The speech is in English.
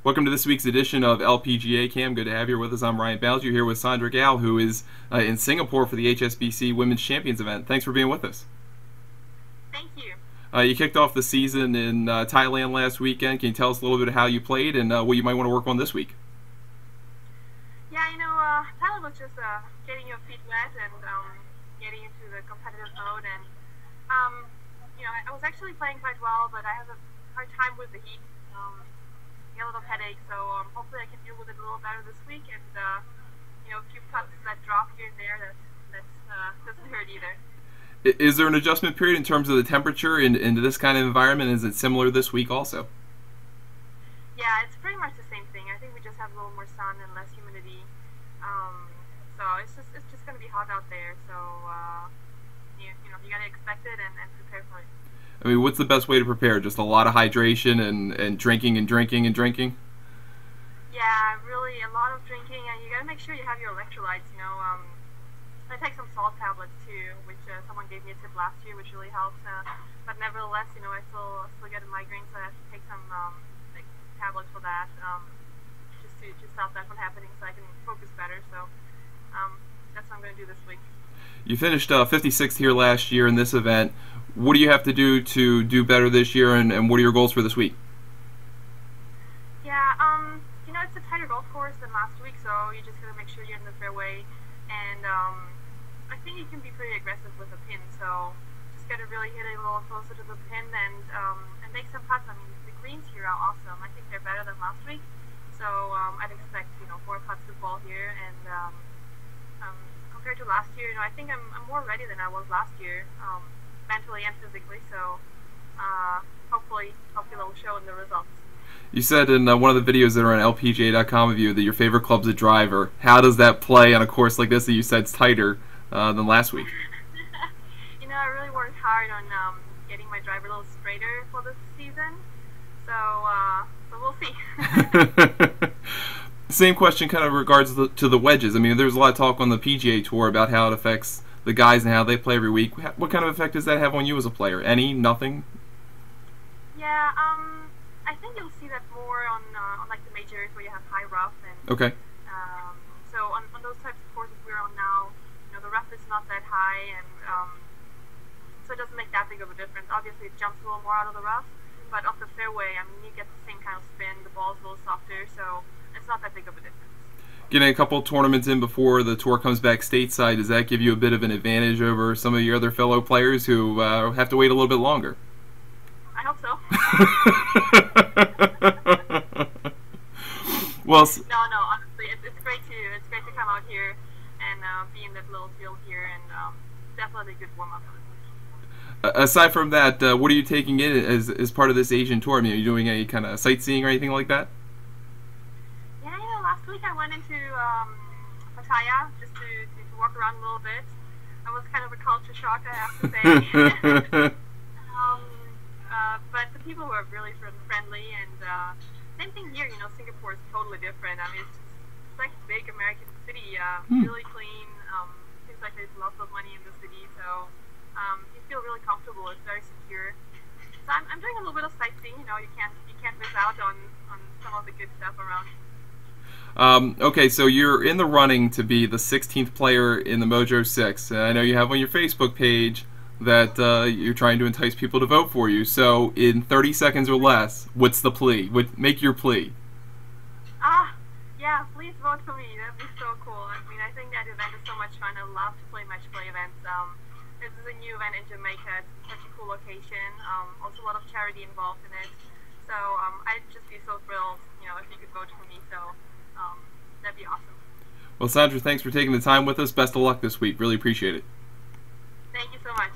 Welcome to this week's edition of LPGA Cam. Good to have you with us. I'm Ryan Balger here with Sandra Gal, who is in Singapore for the HSBC Women's Champions event. Thanks for being with us. Thank you. You kicked off the season in Thailand last weekend. Can you tell us a little bit of how you played and what you might want to work on this week? Yeah, Thailand was just getting your feet wet and getting into the competitive mode. And, I was actually playing quite well, but I have a hard time with the heat. Get a little headache, so hopefully I can deal with it a little better this week. And, a few putts that drop here and there, that doesn't hurt either. Is there an adjustment period in terms of the temperature into this kind of environment? Is it similar this week also? Yeah, it's pretty much the same thing. I think we just have a little more sun and less humidity. So it's just going to be hot out there. So you got to expect it and prepare for it. I mean, what's the best way to prepare? Just a lot of hydration and drinking and drinking and drinking? Yeah, really a lot of drinking, and you got to make sure you have your electrolytes. I take some salt tablets too, which someone gave me a tip last year, which really helps. But nevertheless, I still get a migraine, so I have to take some tablets for that, just to stop that from happening, so I can focus better. So that's what I'm going to do this week. You finished 56th here last year in this event. What do you have to do better this year, and what are your goals for this week? Yeah, it's a tighter golf course than last week, so you just got to make sure you're in the fairway, and I think you can be pretty aggressive with the pin, so just got to really hit it a little closer to the pin and make some putts. I mean, the greens here are awesome. I think they're better than last week, so I'd expect more putts to fall here, and compared to last year, I think I'm more ready than I was last year, mentally and physically. So hopefully it'll show in the results. You said in one of the videos that are on LPGA.com of you that your favorite club's a driver. How does that play on a course like this that you said is tighter than last week? I really worked hard on getting my driver a little straighter for this season. So we'll see. Same question kind of regards to the wedges. I mean, there's a lot of talk on the PGA Tour about how it affects the guys and how they play every week. What kind of effect does that have on you as a player? Any? Nothing? Yeah, I think you'll see that more on like the majors where you have high rough and okay. So on those types of courses we're on now, the rough is not that high, and so it doesn't make that big of a difference. Obviously, it jumps a little more out of the rough, but off the fairway, I mean, you get the same kind of spin. The ball's a little softer, so it's not that big of a difference. Getting a couple tournaments in before the tour comes back stateside, does that give you a bit of an advantage over some of your other fellow players who have to wait a little bit longer? I hope so. Well, no, honestly, it's great to come out here and be in that little field here, and definitely a good warm up for this week. Aside from that, what are you taking in as part of this Asian tour? I mean, are you doing any kind of sightseeing or anything like that? Yeah, last week I went into Pattaya just to walk around a little bit. It was kind of a culture shock, I have to say. But the people were really friendly, and same thing here. Singapore is totally different. I mean, it's like a big American city, really clean. Seems like there's lots of money in the city, so you feel really comfortable. It's very secure. So I'm doing a little bit of sightseeing. You can't miss out on some of the good stuff around. Okay, so you're in the running to be the 16th player in the Mojo 6. I know you have on your Facebook page that you're trying to entice people to vote for you. So in 30 seconds or less, what's the plea? Make your plea. Yeah, please vote for me. That'd be so cool. I mean, I think that event is so much fun. I love to play match play events. This is a new event in Jamaica. It's such a cool location. Also a lot of charity involved in it. So I'd just be so thrilled, if you could vote for me. So that'd be awesome. Well, Sandra, thanks for taking the time with us. Best of luck this week. Really appreciate it. Thank you so much.